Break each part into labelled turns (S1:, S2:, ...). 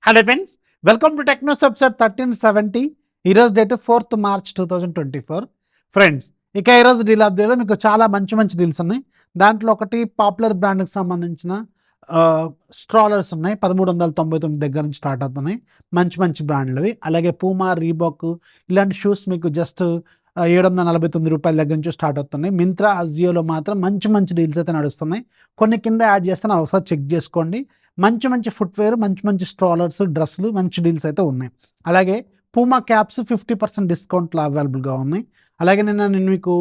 S1: Hello friends, welcome to Technos episode 1370. ఈరోజు date 4th March 2024. Friends, ఇక ఈరోజు deal of డేలో మీకు చాలా మంచి డీల్స్ ఉన్నాయి. దాంట్లో ఒకటి పాపులర్ బ్రాండ్కి సంబంధించిన స్ట్రాలర్స్ ఉన్నాయి. 1399 దగ్గర నుంచి స్టార్ట్ అవుతున్నాయి. మంచి బ్రాండ్లవి. అలాగే పూమా, రీబాక్ ఇలాంటి షూస్ మీకు జస్ట్ 749 రూపాయల దగ్గర నుంచి స్టార్ట్ అవుతున్నాయి. మింత్రా, అజియోలో మాత్రం మంచి డీల్స్ అయితే నడుస్తున్నాయి. కొన్ని కింద యాడ్ చేస్తాను, ఒకసారి చెక్ చేసుకోండి. మంచి ఫుట్వేర్, మంచి స్ట్రాలర్స్, డ్రెస్సులు, మంచి డీల్స్ అయితే ఉన్నాయి. అలాగే పూమా క్యాప్స్ 50% డిస్కౌంట్లో అవైలబుల్గా ఉన్నాయి. అలాగే నేను మీకు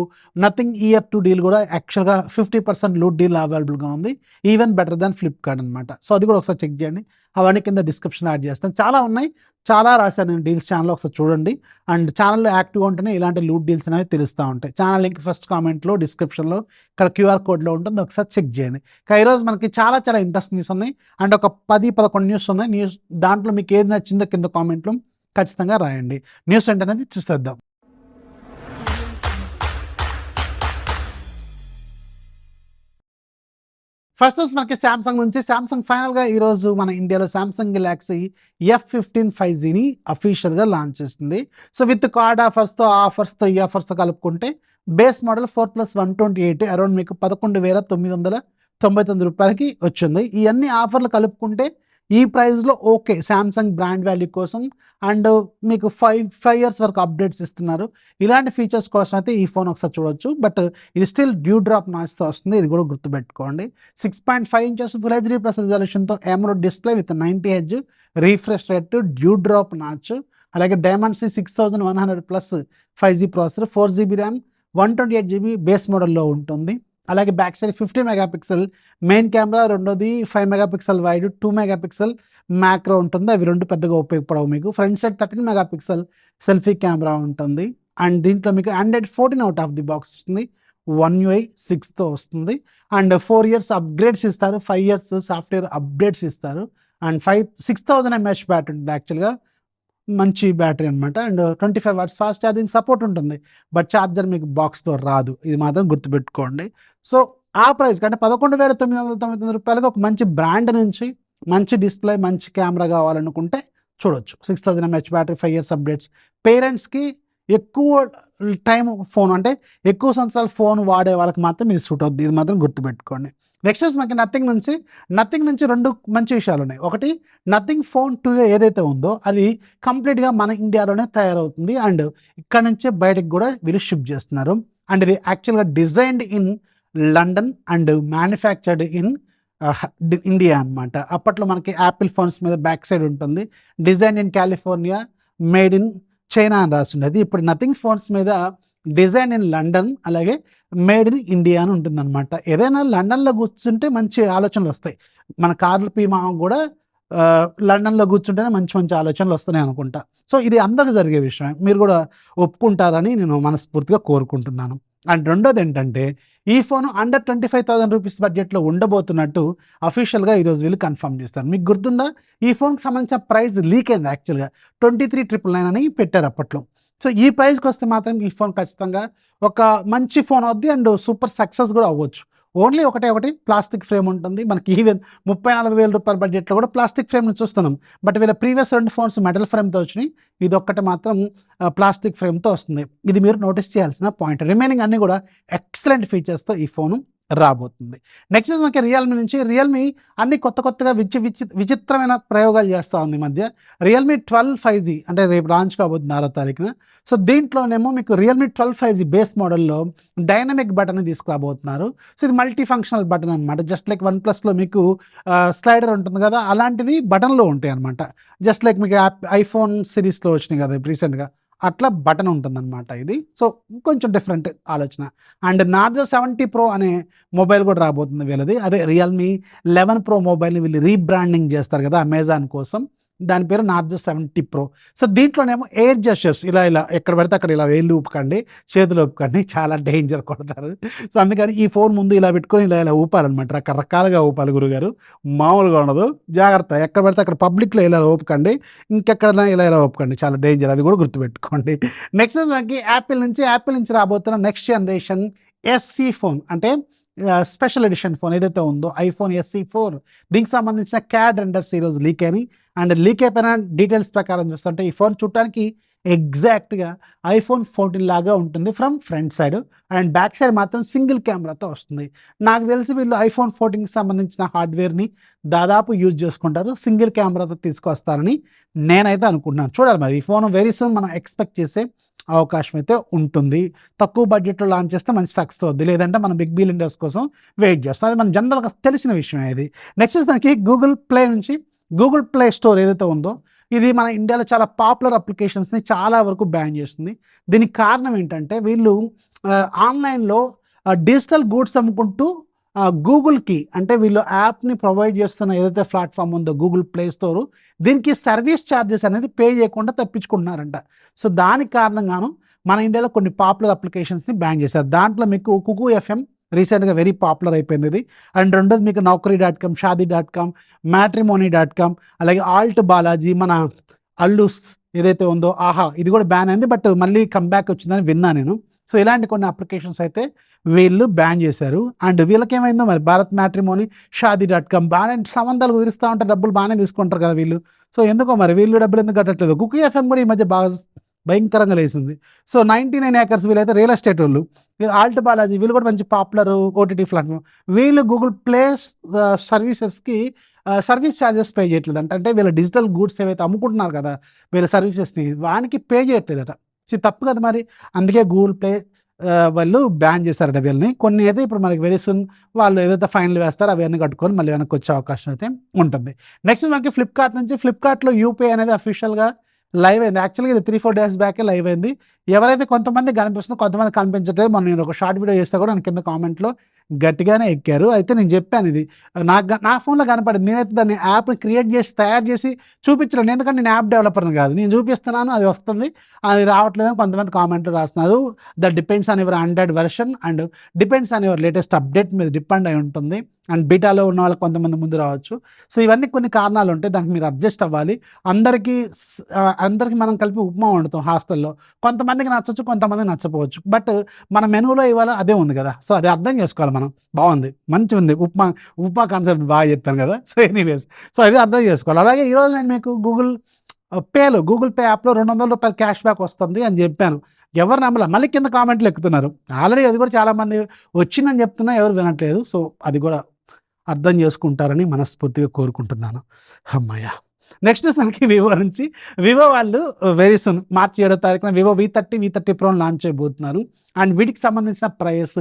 S1: నథింగ్ ఇయర్ 2 డీల్ కూడా యాక్చువల్గా 50% లూట్ డీల్ అవైలబుల్గా ఉంది. ఈవెన్ బెటర్ దాన్ ఫ్లిప్కార్ట్ అనమాట. సో అది కూడా ఒకసారి చెక్ చేయండి. అవన్నీ కింద డిస్క్రిప్షన్ యాడ్ చేస్తాను. చాలా ఉన్నాయి, చాలా రాశాను నేను డీల్స్ ఛానల్లో, ఒకసారి చూడండి. అండ్ ఛానల్లో యాక్టివ్గా ఉంటేనే ఇలాంటి లూట్ డీల్స్ అనేవి తెలుస్తూ ఉంటాయి. ఛానల్ లింక్ ఫస్ట్ కామెంట్లో, డిస్క్రిప్షన్లో, ఇక్కడ QR కోడ్లో ఉంటుంది, ఒకసారి చెక్ చేయండి. ఈరోజు మనకి చాలా ఇంట్రెస్ట్ న్యూస్ ఉన్నాయి. అండ్ ఒక 10-11 న్యూస్ ఉన్నాయి. న్యూస్ దాంట్లో మీకు ఏది నచ్చిందో కింద కామెంట్లో ఖచ్చితంగా రాయండి. న్యూస్ ఏంటనేది చూసేద్దాం. ఫస్ట్ మనకి శాంసంగ్ నుంచి. శాంసంగ్ ఫైనల్గా ఈరోజు మన ఇండియాలో శాంసంగ్ గెలాక్సీ F15 5Gని అఫీషియల్గా లాంచ్ చేస్తుంది. సో విత్ కార్డ్ ఆఫర్స్తో, ఈ ఆఫర్స్తో కలుపుకుంటే బేస్ మోడల్ 4+128 అరౌండ్ మీకు 11,999 రూపాయలకి వచ్చింది. ఈ అన్ని ఆఫర్లు కలుపుకుంటే ఈ ప్రైస్లో ఓకే శాంసంగ్ బ్రాండ్ వాల్యూ కోసం. అండ్ మీకు 5 years వరకు అప్డేట్స్ ఇస్తున్నారు. ఇలాంటి ఫీచర్స్ కోసం అయితే ఈ ఫోన్ ఒకసారి చూడొచ్చు. బట్ ఇది స్టిల్ డ్యూ డ్రాప్ నాచ్తో వస్తుంది, ఇది కూడా గుర్తుపెట్టుకోండి. 6.5 inches full HD+ రిజల్యూషన్తో AMOLED display with 90 Hz refresh rate, due drop notch. అలాగే డైమండ్సీ 6100+ 5G processor, 4GB RAM, 128GB base మోడల్లో ఉంటుంది. అలాగే back side 50 megapixel main camera, రెండోది 5 మెగాపిక్సెల్ వైడ్, 2 మెగాపిక్సెల్ మ్యాక్రో ఉంటుంది. అవి రెండు పెద్దగా ఉపయోగపడవు మీకు. Front side 13 megapixel selfie camera ఉంటుంది. అండ్ దీంట్లో మీకు Android 14 out of the box వస్తుంది. One UI 6తో వస్తుంది. అండ్ 4 years అప్గ్రేడ్స్ ఇస్తారు, 5 years సాఫ్ట్వేర్ అప్డేట్స్ ఇస్తారు. అండ్ 6000 mAh బ్యాటరీ ఉంటుంది. యాక్చువల్గా మంచి బ్యాటరీ అనమాట. And 25 watts fast charging support ఉంటుంది. బట్ ఛార్జర్ మీకు బాక్స్లో రాదు, ఇది మాత్రం గుర్తుపెట్టుకోండి. సో ఆ ప్రైస్ కంటే 11,999 రూపాయలకి ఒక మంచి బ్రాండ్ నుంచి మంచి డిస్ప్లే, మంచి కెమెరా కావాలనుకుంటే చూడొచ్చు. 6000 mAh బ్యాటరీ, 5 years అప్డేట్స్. పేరెంట్స్కి ఎక్కువ టైం ఫోన్ అంటే ఎక్కువ సంవత్సరాలు ఫోన్ వాడే వాళ్ళకి మాత్రం ఇది సూట్ అవుతుంది, ఇది మాత్రం గుర్తుపెట్టుకోండి. నెక్స్ట్ మనకి నథింగ్ నుంచి 2 మంచి విషయాలు ఉన్నాయి. ఒకటి, నథింగ్ ఫోన్ 2 ఏదైతే ఉందో అది కంప్లీట్గా మన ఇండియాలోనే తయారవుతుంది. అండ్ ఇక్కడ నుంచే బయటకు కూడా వీళ్ళు షిప్ చేస్తున్నారు. అండ్ ఇది యాక్చువల్గా designed in London and manufactured in India అనమాట. అప్పట్లో మనకి యాపిల్ ఫోన్స్ మీద బ్యాక్ సైడ్ ఉంటుంది design in California, made in China అని రాసిండేది. ఇప్పుడు నథింగ్ ఫోన్స్ మీద డిజైన్ ఇన్ లండన్, అలాగే మేడ్ ఇన్ ఇండియా అని ఉంటుందన్నమాట. ఏదైనా లండన్లో కూర్చుంటే మంచి ఆలోచనలు వస్తాయి. మన కార్ల పీమా కూడా లండన్లో కూర్చుంటేనే మంచి ఆలోచనలు వస్తున్నాయి అనుకుంటా. సో ఇది అందరికీ జరిగే విషయం, మీరు కూడా ఒప్పుకుంటారని నేను మనస్ఫూర్తిగా కోరుకుంటున్నాను. అండ్ రెండోది ఏంటంటే, ఈ ఫోన్ అండర్ 25,000 రూపీస్ బడ్జెట్లో ఉండబోతున్నట్టు అఫీషియల్గా ఈరోజు వీళ్ళు కన్ఫర్మ్ చేస్తారు. మీకు గుర్తుందా, ఈ ఫోన్కి సంబంధించిన ప్రైస్ లీక్ అయింది. యాక్చువల్గా 23,999 అని పెట్టారు అప్పట్లో. సో ఈ ప్రైస్కి వస్తే మాత్రం ఈ ఫోన్ ఖచ్చితంగా ఒక మంచి ఫోన్ అవుద్ది. అండ్ సూపర్ సక్సెస్ కూడా అవ్వచ్చు. ఓన్లీ ఒకటి ప్లాస్టిక్ ఫ్రేమ్ ఉంటుంది. మనకి ఈవెన్ 30,000-40,000 రూపాయల బడ్జెట్లో కూడా ప్లాస్టిక్ ఫ్రేమ్ని చూస్తున్నాం. బట్ వీళ్ళ ప్రీవియస్ 2 ఫోన్స్ మెటల్ ఫ్రేమ్తో వచ్చినాయి, ఇది ఒక్కటి మాత్రం ప్లాస్టిక్ ఫ్రేమ్తో వస్తుంది. ఇది మీరు నోటీస్ చేయాల్సిన పాయింట్. రిమైనింగ్ అన్నీ కూడా ఎక్సలెంట్ ఫీచర్స్తో ఈ ఫోను రాబోతుంది. నెక్స్ట్ మనకి రియల్మీ అన్ని కొత్తగా విచిత్రమైన ప్రయోగాలు చేస్తూ ఉంది ఈ మధ్య. రియల్మీ 12 5G అంటే రేపు లాంచ్ కాబోతుంది 6వ తారీఖున. సో దీంట్లోనేమో మీకు రియల్మీ 12 5G బేస్ మోడల్లో డైనమిక్ బటన్ తీసుకురాబోతున్నారు. సో ఇది మల్టీ ఫంక్షనల్ బటన్ అనమాట. జస్ట్ లైక్ OnePlusలో మీకు స్లైడర్ ఉంటుంది కదా, అలాంటిది బటన్లో ఉంటాయి అనమాట. జస్ట్ లైక్ మీకు ఐఫోన్ సిరీస్లో వచ్చినాయి కదా రీసెంట్గా, అట్లా బటన్ ఉంటుందన్నమాట ఇది. సో కొంచెం డిఫరెంట్ ఆలోచన. అండ్ నార్జో 70 Pro అనే మొబైల్ కూడా రాబోతుంది వీళ్ళది. అదే రియల్మీ 11 Pro మొబైల్ని వీళ్ళు రీబ్రాండింగ్ చేస్తారు కదా అమెజాన్ కోసం, దాని పేరు నార్జో 70 Pro. సో దీంట్లోనేమో ఎయిర్ జెస్చర్స్, ఇలా ఎక్కడ పడితే అక్కడ ఇలా వేళ్ళు ఊపకండి, చేతులు ఊపకండి, చాలా డేంజర్ కొడతారు. సో అందుకని ఈ ఫోన్ ముందు ఇలా పెట్టుకొని ఇలా ఊపాలన్నమాట. రకరకాలుగా ఊపాలి గురుగారు, మామూలుగా ఉండదు. జాగ్రత్త, ఎక్కడ పడితే అక్కడ పబ్లిక్లో ఇలా ఊపకండి, ఇంకెక్కడైనా ఇలా ఊపకండి, చాలా డేంజర్, అది కూడా గుర్తుపెట్టుకోండి. నెక్స్ట్ మనకి యాపిల్ నుంచి రాబోతున్న నెక్స్ట్ జనరేషన్ SE ఫోన్, అంటే స్పెషల్ ఎడిషన్ ఫోన్ ఏదైతే ఉందో ఐఫోన్ SE4 దీనికి సంబంధించిన క్యాడ్ రెండర్స్ ఈరోజు లీక్ అయినాయి. అండ్ లీక్ అయిపోయిన డీటెయిల్స్ ప్రకారం చూస్తుంటే ఈ ఫోన్ చూడటానికి ఎగ్జాక్ట్గా ఐఫోన్ 14 లాగా ఉంటుంది from front side, and back side మాత్రం సింగిల్ కెమెరాతో వస్తుంది. నాకు తెలిసి వీళ్ళు ఐఫోన్ 14కి సంబంధించిన హార్డ్వేర్ని దాదాపు యూజ్ చేసుకుంటారు, సింగిల్ కెమెరాతో తీసుకొస్తారని నేనైతే అనుకుంటున్నాను. చూడాలి మరి ఈ ఫోన్ వెరీ సూన్ మనం ఎక్స్పెక్ట్ చేసే అవకాశం అయితే ఉంటుంది. తక్కువ బడ్జెట్లో లాంచ్ చేస్తే మంచి సక్సెస్ అవుద్ది, లేదంటే మనం బిగ్ బిలియనర్స్ కోసం వెయిట్ చేస్తాం. అది మన జనరల్గా తెలిసిన విషయం ఇది. నెక్స్ట్ మనకి గూగుల్ ప్లే నుంచి గూగుల్ ప్లే స్టోర్ ఏదైతే ఉందో ఇది మన ఇండియాలో చాలా పాపులర్ అప్లికేషన్స్ని చాలా వరకు బ్యాన్ చేస్తుంది. దీనికి కారణం ఏంటంటే వీళ్ళు ఆన్లైన్లో డిజిటల్ గూడ్స్ అమ్ముకుంటూ గూగుల్కి అంటే వీళ్ళు యాప్ని ప్రొవైడ్ చేస్తున్న ఏదైతే ప్లాట్ఫామ్ ఉందో గూగుల్ ప్లే స్టోరు దీనికి సర్వీస్ ఛార్జెస్ అనేది పే చేయకుండా తప్పించుకుంటున్నారంట. సో దానికి కారణంగాను మన ఇండియాలో కొన్ని పాపులర్ అప్లికేషన్స్ని బ్యాన్ చేశారు. దాంట్లో మీకు కుకు FM రీసెంట్గా వెరీ పాపులర్ అయిపోయింది ఇది. అండ్ రెండోది మీకు Naukri.com, Shaadi.com, Matrimony.com, అలాగే ఆల్ట్ బాలాజీ, మన అల్లూస్ ఏదైతే ఉందో ఆహా ఇది కూడా బ్యాన్ అయింది, బట్ మళ్ళీ కంబ్యాక్ వచ్చిందని విన్నా నేను. సో ఇలాంటి కొన్ని అప్లికేషన్స్ అయితే వీళ్ళు బ్యాన్ చేశారు. అండ్ వీళ్ళకి ఏమైందో మరి భారత్ మ్యాట్రిమోనీ, Shaadi.com బాగానే సంబంధాలు కుదిరిస్తూ ఉంటారు, డబ్బులు బాగానే తీసుకుంటారు కదా వీళ్ళు. సో ఎందుకో మరి వీళ్ళు డబ్బులు ఎందుకు కట్టట్లేదు. కుకు FM కూడా ఈ మధ్య బాగా భయంకరంగా లేసింది. సో 99 acres వీళ్ళైతే రియల్ ఎస్టేట్ వాళ్ళు. ఆల్ట్ బాలాజీ వీళ్ళు కూడా మంచి పాపులర్ OTT ప్లాట్ఫామ్. వీళ్ళు గూగుల్ ప్లే సర్వీసెస్కి సర్వీస్ ఛార్జెస్ పే చేయట్లేదంట. అంటే వీళ్ళ డిజిటల్ గూడ్స్ ఏవైతే అమ్ముకుంటున్నారు కదా వీళ్ళ సర్వీసెస్ని వానికి పే చేయట్లేదట. సో తప్పు కదా మరి, అందుకే గూగుల్ ప్లే వాళ్ళు బ్యాన్ చేశారట వీళ్ళని. కొన్ని అయితే ఇప్పుడు మనకి వెరీ సూన్ వాళ్ళు ఏదైతే ఫైన్లు వేస్తారో అవన్నీ కట్టుకొని మళ్ళీ వెనక్కి వచ్చే అవకాశం అయితే ఉంటుంది. నెక్స్ట్ మనకి ఫ్లిప్కార్ట్ నుంచి ఫ్లిప్కార్ట్లో UPI అనేది అఫీషియల్గా లైవ్ అయింది. యాక్చువల్గా ఇది 3-4 days బ్యాకే లైవ్ అయింది. ఎవరైతే కొంతమంది కనిపిస్తుందో కొంతమంది కనిపించట్లేదు. మనం నేను ఒక షార్ట్ వీడియో చేస్తే కూడా నేను కింద కామెంట్లో గట్టిగానే ఎక్కారు. అయితే నేను చెప్పాను ఇది నా ఫోన్లో కనపడింది. నేనైతే దాన్ని యాప్ని క్రియేట్ చేసి తయారు చేసి చూపించలేను, ఎందుకంటే నేను యాప్ డెవలపర్ని కాదు. నేను చూపిస్తున్నాను అది వస్తుంది, అది రావట్లేదని కొంతమంది కామెంట్లు రాస్తున్నారు. That depends on your Android version and depends on your latest update మీద డిపెండ్ అయి ఉంటుంది. అండ్ బీటాలో ఉన్న వాళ్ళకి కొంతమంది ముందు రావచ్చు. సో ఇవన్నీ కొన్ని కారణాలు ఉంటాయి, దానికి మీరు అడ్జస్ట్ అవ్వాలి. అందరికీ మనం కలిపి ఉప్మా వండుతాం హాస్టల్లో, కొంతమందికి నచ్చచ్చు, కొంతమందికి నచ్చపోవచ్చు. బట్ మన మెనూలో ఇవాళ అదే ఉంది కదా, సో అది అర్థం చేసుకోవాలి మనం. బాగుంది, మంచిగా ఉంది, ఉప్మా కాన్సెప్ట్ బాగా చెప్పాను కదా. సో ఎనీవేస్, సో అది అర్థం చేసుకోవాలి. అలాగే ఈరోజు నేను మీకు గూగుల్ పే యాప్లో ₹200 క్యాష్ బ్యాక్ వస్తుంది అని చెప్పాను. ఎవరు నమ్మలే, మళ్ళీ కింద కామెంట్లు ఎక్కుతున్నారు. ఆల్రెడీ అది కూడా చాలామంది వచ్చిందని చెప్తున్నా, ఎవరు వినట్లేదు. సో అది కూడా అర్థం చేసుకుంటారని మనస్ఫూర్తిగా కోరుకుంటున్నాను. అమ్మయ్య. నెక్స్ట్ మనకి వివో నుంచి వివో వాళ్ళు వెరీ సూన్ March 7వ తారీఖున వివో V30 Pro లాంచ్ చేయబోతున్నారు. అండ్ వీటికి సంబంధించిన ప్రైస్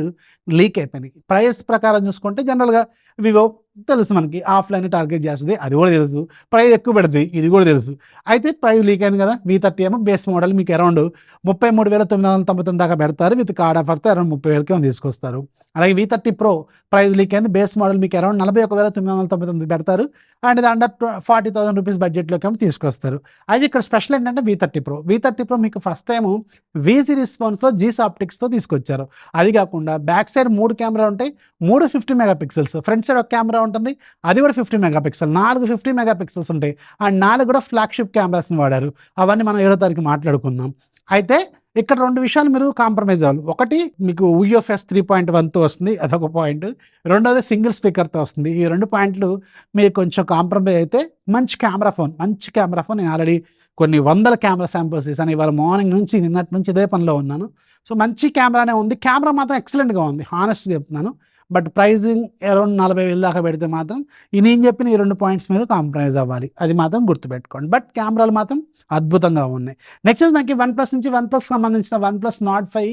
S1: లీక్ అయిపోయినాయి. ప్రైస్ ప్రకారం చూసుకుంటే జనరల్గా వివో తెలుసు మనకి ఆఫ్లైన్ టార్గెట్ చేస్తుంది, అది కూడా తెలుసు. ప్రైస్ ఎక్కువ పెడుతుంది, ఇది కూడా తెలుసు. అయితే ప్రైస్ లీక్ అయింది కదా. V30 ఏమో బేస్ మోడల్ మీకు అరౌండ్ 33,999 దాకా పెడతారు. విత్ కార్డ్ ఆఫర్తో అరౌండ్ 30,000 తీసుకొస్తారు. అలాగే V30 Pro ప్రైస్ లీక్ అయింది. బేస్ మోడల్ మీకు అరౌండ్ 41,999 పెడతారు. అండ్ ఇది అండర్ 40,000 రూపీస్ బడ్జెట్లోకి ఏమో తీసుకొస్తారు. అది ఇక్కడ స్పెషల్ ఏంటంటే V30 Pro మీకు ఫస్ట్ టైం V సిరీస్ ఫోన్స్లో G-Sapticsతో తీసుకొచ్చారు. అది కాకుండా బ్యాక్ సైడ్ 3 కెమెరాలు ఉంటాయి, 3 50 మెగాపిక్సెల్స్. ఫ్రంట్ సైడ్ ఒక కెమెరా ఉంటుంది, అది కూడా 50 మెగాపిక్సెల్. 4 50 మెగాపిక్సెల్స్ ఉంటాయి. అండ్ 4 కూడా ఫ్లాగ్షిప్ కెమెరాస్ని వాడారు. అవన్నీ మనం 7వ తారీఖు మాట్లాడుకుందాం. అయితే ఇక్కడ 2 విషయాలు మీరు కాంప్రమైజ్ అవ్వాలి. ఒకటి మీకు UFS 3.1తో వస్తుంది, అదొక పాయింట్. రెండోది సింగిల్ స్పీకర్తో వస్తుంది. ఈ 2 పాయింట్లు మీరు కొంచెం కాంప్రమైజ్ అయితే మంచి కెమెరా ఫోన్. నేను ఆల్రెడీ కొన్ని వందల కెమెరా శాంపిల్స్ తీసాను. ఇవాళ మార్నింగ్ నుంచి నిన్నటి నుంచి ఇదే పనిలో ఉన్నాను. సో మంచి కెమెరానే ఉంది, కెమెరా మాత్రం ఎక్సలెంట్గా ఉంది, హానెస్ట్గా చెప్తున్నాను. బట్ ప్రైజింగ్ అరౌండ్ 40,000 దాకా పెడితే మాత్రం నేను చెప్పిన ఈ 2 పాయింట్స్ మీరు కాంప్రమైజ్ అవ్వాలి, అది మాత్రం గుర్తుపెట్టుకోండి. బట్ కెమెరాలు మాత్రం అద్భుతంగా ఉన్నాయి. నెక్స్ట్ మనకి OnePlus నుంచి సంబంధించిన OnePlus Nord 5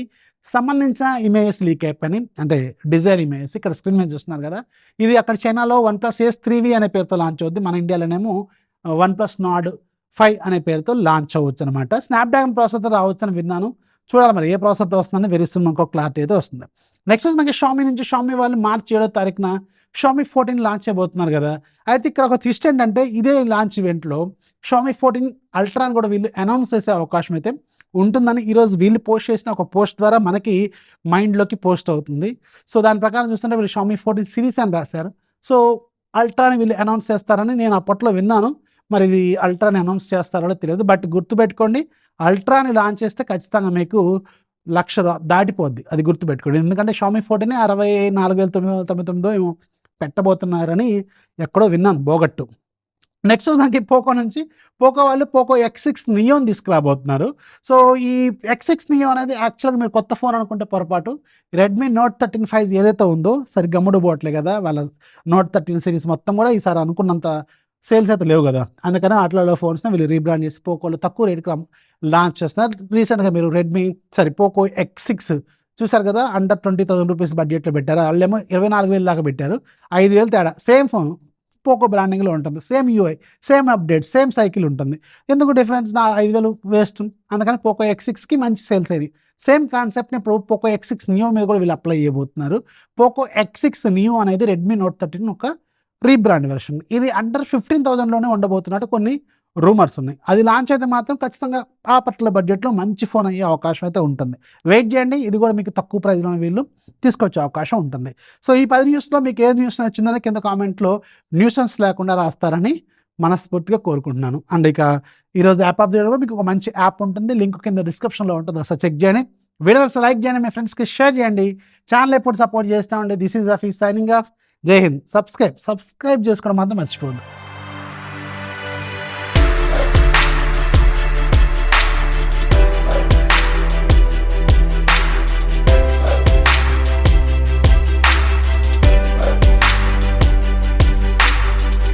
S1: సంబంధించిన ఇమేజెస్ లీక్ అయిపోయినాయి, అంటే డిజైర్ ఇమేజెస్. ఇక్కడ స్క్రీన్ మీద చూస్తున్నారు కదా, ఇది అక్కడ చైనాలో OnePlus Ace 3V అనే పేరుతో లాంచ్ అవుద్ది. మన ఇండియాలోనేమో OnePlus Nord 5 అనే పేరుతో లాంచ్ అవ్వచ్చు అనమాట. స్నాప్డ్రాగన్ ప్రాసెసర్ రావచ్చు అని విన్నాను. చూడాలి మరి ఏ ప్రాసెసర్తో వస్తుందని వెరీ సూన్ మనకు క్లారిటీ అయితే వస్తుంది. నెక్స్ట్ మనకి Xiaomi వాళ్ళు March 7వ తారీఖున Xiaomi 14 లాంచ్ చేయబోతున్నారు కదా. అయితే ఇక్కడ ఒక ట్విస్ట్ ఏంటంటే ఇదే లాంచ్ ఈవెంట్లో Xiaomi 14 Ultra కూడా వీళ్ళు అనౌన్స్ చేసే అవకాశం అయితే ఉంటుందని ఈరోజు వీళ్ళు పోస్ట్ చేసిన ఒక పోస్ట్ ద్వారా మనకి మైండ్లోకి పోస్ట్ అవుతుంది. సో దాని ప్రకారం చూస్తుంటే వీళ్ళు Xiaomi 14 సిరీస్ అని రాశారు. సో అల్ట్రాని వీళ్ళు అనౌన్స్ చేస్తారని నేను అప్పట్లో విన్నాను. మరి ఇది అల్ట్రాని అనౌన్స్ చేస్తారో తెలియదు. బట్ గుర్తుపెట్టుకోండి, అల్ట్రాని లాంచ్ చేస్తే ఖచ్చితంగా మీకు దాటిపోద్ది, అది గుర్తుపెట్టుకోండి. ఎందుకంటే షామీ 14 64,999 ఏమో పెట్టబోతున్నారని ఎక్కడో విన్నాను బోగట్టు. నెక్స్ట్ మనకి పోకో నుంచి వాళ్ళు పోకో X6 నియోని తీసుకురాబోతున్నారు. సో ఈ X6 నియో అనేది యాక్చువల్గా మీరు కొత్త ఫోన్ అనుకుంటే పొరపాటు. రెడ్మీ నోట్ 13 5 ఏదైతే ఉందో సరిగ్గా అమ్ముడుపోవట్లే కదా, వాళ్ళ నోట్ 13 సిరీస్ మొత్తం కూడా ఈసారి అనుకున్నంత సేల్స్ అయితే లేవు కదా, అందుకని అట్లా ఫోన్స్ని వీళ్ళు రీబ్రాండ్ చేసి పోకోలో తక్కువ రేటుకి లాంచ్ చేస్తున్నారు. రీసెంట్గా మీరు పోకో X6 చూసారు కదా, అండర్ 20,000 రూపీస్ బడ్జెట్లో పెట్టారు. వాళ్ళేమో 24,000 దాకా పెట్టారు, 5,000 తేడా. సేమ్ ఫోన్ పోకో బ్రాండింగ్లో ఉంటుంది, same UI, same update, same cycle ఉంటుంది. ఎందుకు డిఫరెన్స్? నా 5,000 వేస్ట్. అందుకని పోకో X6కి మంచి సేల్స్ అయ్యి సేమ్ కాన్సెప్ట్ని ఇప్పుడు పోకో X6 నియో మీద కూడా వీళ్ళు అప్లై చేయబోతున్నారు. పోకో X6 నియో అనేది రెడ్మీ నోట్ 13 ఒక రీబ్రాండ్ వెర్షన్. ఇది అండర్ 15,000లోనే ఉండబోతున్నట్టు కొన్ని రూమర్స్ ఉన్నాయి. అది లాంచ్ అయితే మాత్రం ఖచ్చితంగా ఆ పర్టికులర్ బడ్జెట్లో మంచి ఫోన్ అయ్యే అవకాశం అయితే ఉంటుంది. వెయిట్ చేయండి, ఇది కూడా మీకు తక్కువ ప్రైస్లోనే వీళ్ళు తీసుకొచ్చే అవకాశం ఉంటుంది. సో ఈ 10 న్యూస్లో మీకు ఏ న్యూస్ నచ్చిందని కింద కామెంట్లో న్యూసెన్స్ లేకుండా రాస్తారని మనస్ఫూర్తిగా కోరుకుంటున్నాను. అండ్ ఇక ఈరోజు యాప్ ఆఫ్ ది డే కూడా మీకు ఒక మంచి యాప్ ఉంటుంది, లింక్ కింద డిస్క్రిప్షన్లో ఉంటుంది, ఒకసారి చెక్ చేయండి. వీడియోస్ లైక్ చేయండి, మీ ఫ్రెండ్స్కి షేర్ చేయండి. ఛానల్ ఎప్పుడు సపోర్ట్ చేస్తూ ఉండే. దిస్ ఈజ్ అఫీ సైనింగ్ ఆఫ్. జై హింద్. సబ్స్క్రైబ్ చేసుకోవడం మాత్రం మర్చిపోవద్దు.